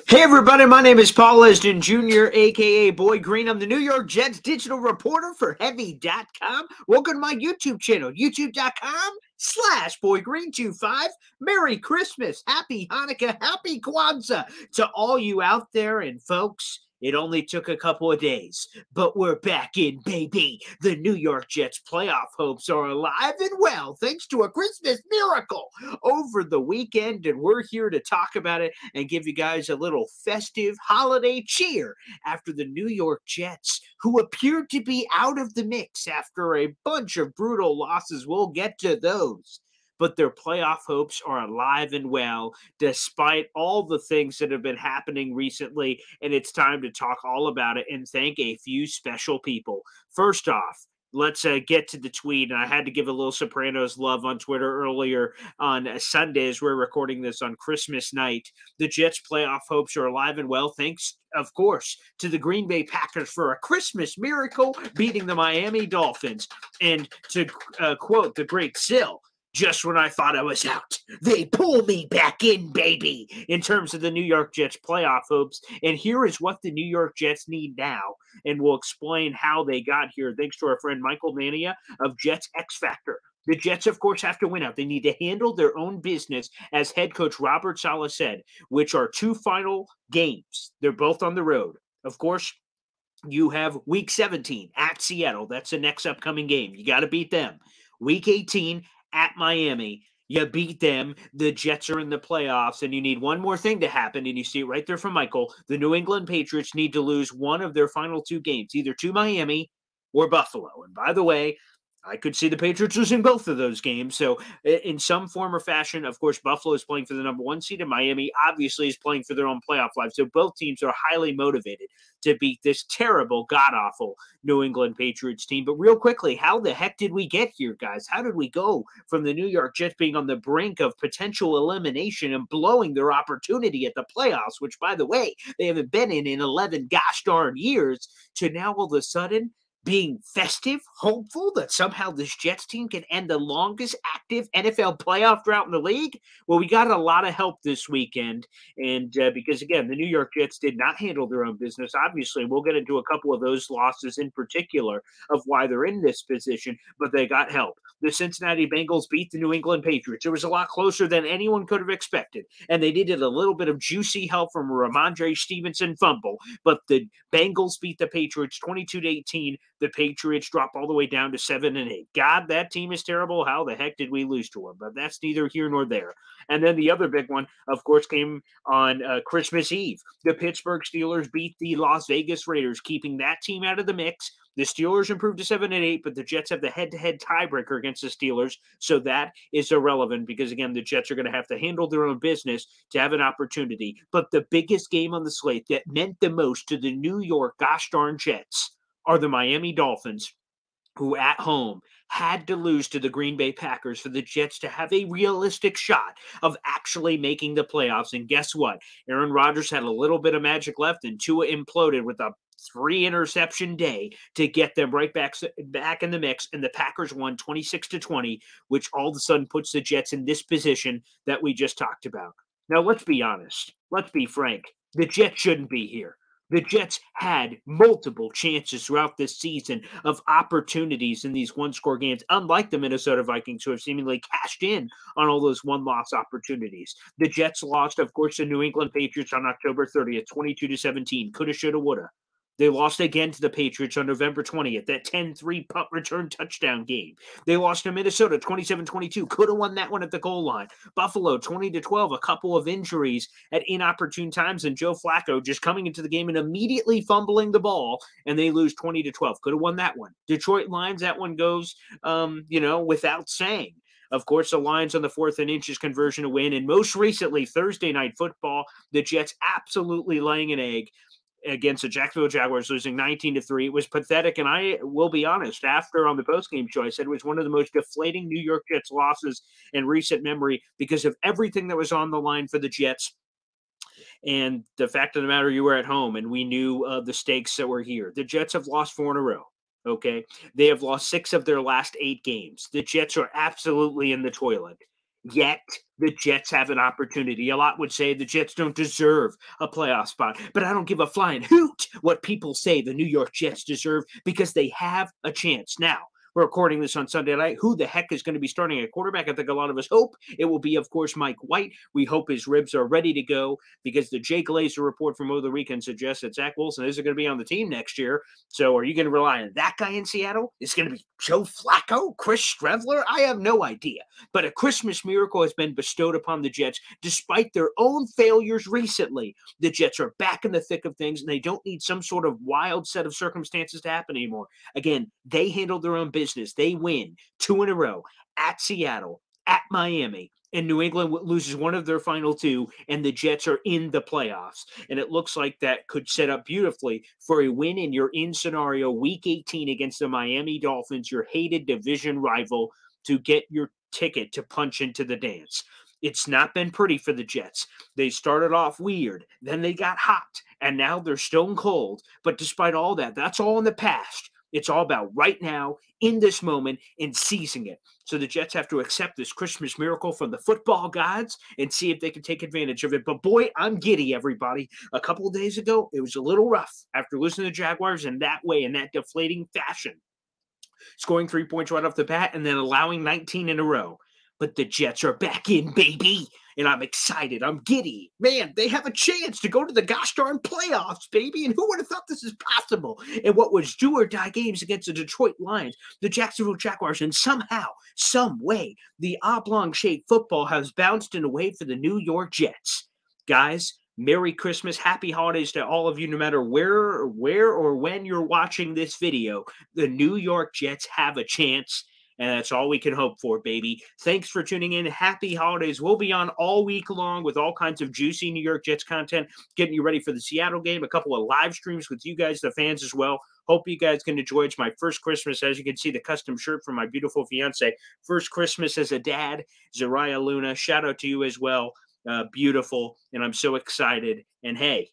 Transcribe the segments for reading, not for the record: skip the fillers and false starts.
Hey everybody, my name is Paul Esden Jr., aka Boy Green. I'm the New York Jets digital reporter for Heavy.com. Welcome to my YouTube channel, youtube.com/BoyGreen25. Merry Christmas, Happy Hanukkah, Happy Kwanzaa to all you out there. And folks, it only took a couple of days, but we're back in, baby. The New York Jets playoff hopes are alive and well thanks to a Christmas miracle over the weekend, and we're here to talk about it and give you guys a little festive holiday cheer after the New York Jets, who appeared to be out of the mix after a bunch of brutal losses. We'll get to those. But their playoff hopes are alive and well, despite all the things that have been happening recently. And it's time to talk all about it and thank a few special people. First off, let's get to the tweet. And I had to give a little Sopranos love on Twitter earlier on Sunday as we're recording this on Christmas night. The Jets' playoff hopes are alive and well, thanks, of course, to the Green Bay Packers for a Christmas miracle beating the Miami Dolphins. And to quote the great Sill, just when I thought I was out, they pull me back in, baby, in terms of the New York Jets playoff hopes. And here is what the New York Jets need now. And we'll explain how they got here, thanks to our friend Michael Mania of Jets X Factor. The Jets, of course, have to win out. They need to handle their own business, as head coach Robert Saleh said, which are two final games. They're both on the road. Of course, you have Week 17 at Seattle. That's the next upcoming game. You got to beat them. Week 18 at Miami. You beat them. The Jets are in the playoffs, and you need one more thing to happen, and you see it right there from Michael. The New England Patriots need to lose one of their final two games, either to Miami or Buffalo. And by the way, I could see the Patriots losing both of those games. So in some form or fashion, of course, Buffalo is playing for the number one seed, and Miami obviously is playing for their own playoff life. So both teams are highly motivated to beat this terrible, god-awful New England Patriots team. But real quickly, how the heck did we get here, guys? How did we go from the New York Jets being on the brink of potential elimination and blowing their opportunity at the playoffs, which, by the way, they haven't been in 11 gosh darn years, to now all of a sudden being festive, hopeful that somehow this Jets team can end the longest active NFL playoff drought in the league? Well, we got a lot of help this weekend, and because, again, the New York Jets did not handle their own business. Obviously, we'll get into a couple of those losses in particular of why they're in this position, but they got help. The Cincinnati Bengals beat the New England Patriots. It was a lot closer than anyone could have expected, and they needed a little bit of juicy help from a Ramondre Stevenson fumble, but the Bengals beat the Patriots 22-18. The Patriots drop all the way down to 7-8. God, that team is terrible. How the heck did we lose to them? But that's neither here nor there. And then the other big one, of course, came on Christmas Eve. The Pittsburgh Steelers beat the Las Vegas Raiders, keeping that team out of the mix. The Steelers improved to 7-8, but the Jets have the head-to-head tiebreaker against the Steelers, so that is irrelevant because, again, the Jets are going to have to handle their own business to have an opportunity. But the biggest game on the slate that meant the most to the New York gosh darn Jets are the Miami Dolphins, who at home had to lose to the Green Bay Packers for the Jets to have a realistic shot of actually making the playoffs. And guess what? Aaron Rodgers had a little bit of magic left, and Tua imploded with a 3-interception day to get them right back in the mix, and the Packers won 26-20, which all of a sudden puts the Jets in this position that we just talked about. Now, let's be honest. Let's be frank. The Jets shouldn't be here. The Jets had multiple chances throughout this season of opportunities in these one-score games, unlike the Minnesota Vikings, who have seemingly cashed in on all those one-loss opportunities. The Jets lost, of course, to New England Patriots on October 30th, 22-17. Coulda, shoulda, woulda. They lost again to the Patriots on November 20th, that 10-3 punt return touchdown game. They lost to Minnesota 27-22, could have won that one at the goal line. Buffalo 20-12, a couple of injuries at inopportune times, and Joe Flacco just coming into the game and immediately fumbling the ball, and they lose 20-12. Could have won that one. Detroit Lions, that one goes, without saying. Of course, the Lions on the 4th and inches conversion to win, and most recently, Thursday Night Football, the Jets absolutely laying an egg against the Jacksonville Jaguars, losing 19-3. It was pathetic, and I will be honest, after on the postgame show, I said it was one of the most deflating New York Jets losses in recent memory because of everything that was on the line for the Jets. And the fact of the matter, you were at home, and we knew the stakes that were here. The Jets have lost 4 in a row. Okay, they have lost 6 of their last 8 games. The Jets are absolutely in the toilet. Yet the Jets have an opportunity. A lot would say the Jets don't deserve a playoff spot, but I don't give a flying hoot what people say the New York Jets deserve because they have a chance. Now, we're recording this on Sunday night. Who the heck is going to be starting at quarterback? I think a lot of us hope it will be, of course, Mike White. We hope his ribs are ready to go because the Jay Glazer report from over the weekend suggests that Zach Wilson isn't going to be on the team next year. So are you going to rely on that guy in Seattle? It's going to be Joe Flacco, Chris Streveler? I have no idea. But a Christmas miracle has been bestowed upon the Jets despite their own failures recently. The Jets are back in the thick of things, and they don't need some sort of wild set of circumstances to happen anymore. Again, they handled their own business. They win 2 in a row at Seattle, at Miami, and New England loses one of their final 2, and the Jets are in the playoffs. And it looks like that could set up beautifully for a win in your in scenario Week 18 against the Miami Dolphins, your hated division rival, to get your ticket to punch into the dance. It's not been pretty for the Jets. They started off weird, then they got hot, and now they're stone cold. But despite all that, that's all in the past. It's all about right now, in this moment, and seizing it. So the Jets have to accept this Christmas miracle from the football gods and see if they can take advantage of it. But boy, I'm giddy, everybody. A couple of days ago, it was a little rough after losing to the Jaguars in that way, in that deflating fashion. Scoring 3 points right off the bat and then allowing 19 in a row. But the Jets are back in, baby. And I'm excited. I'm giddy. Man, they have a chance to go to the gosh darn playoffs, baby. And who would have thought this is possible? And what was do or die games against the Detroit Lions, the Jacksonville Jaguars, and somehow, some way, the oblong-shaped football has bounced in a way for the New York Jets. Guys, Merry Christmas. Happy holidays to all of you, no matter where or when you're watching this video. The New York Jets have a chance. And that's all we can hope for, baby. Thanks for tuning in. Happy holidays. We'll be on all week long with all kinds of juicy New York Jets content, getting you ready for the Seattle game, a couple of live streams with you guys, the fans as well. Hope you guys can enjoy. It's my first Christmas. As you can see, the custom shirt from my beautiful fiance. First Christmas as a dad, Zariah Luna. Shout out to you as well. Beautiful. And I'm so excited. And hey,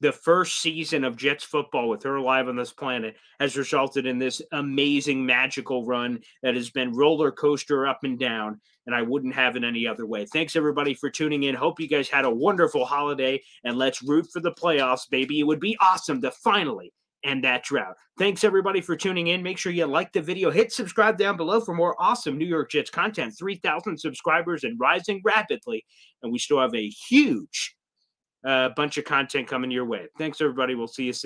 the first season of Jets football with her alive on this planet has resulted in this amazing, magical run that has been roller coaster up and down, and I wouldn't have it any other way. Thanks, everybody, for tuning in. Hope you guys had a wonderful holiday, and let's root for the playoffs, baby. It would be awesome to finally end that drought. Thanks, everybody, for tuning in. Make sure you like the video. Hit subscribe down below for more awesome New York Jets content. 3,000 subscribers and rising rapidly, and we still have a huge bunch of content coming your way. Thanks, everybody. We'll see you soon.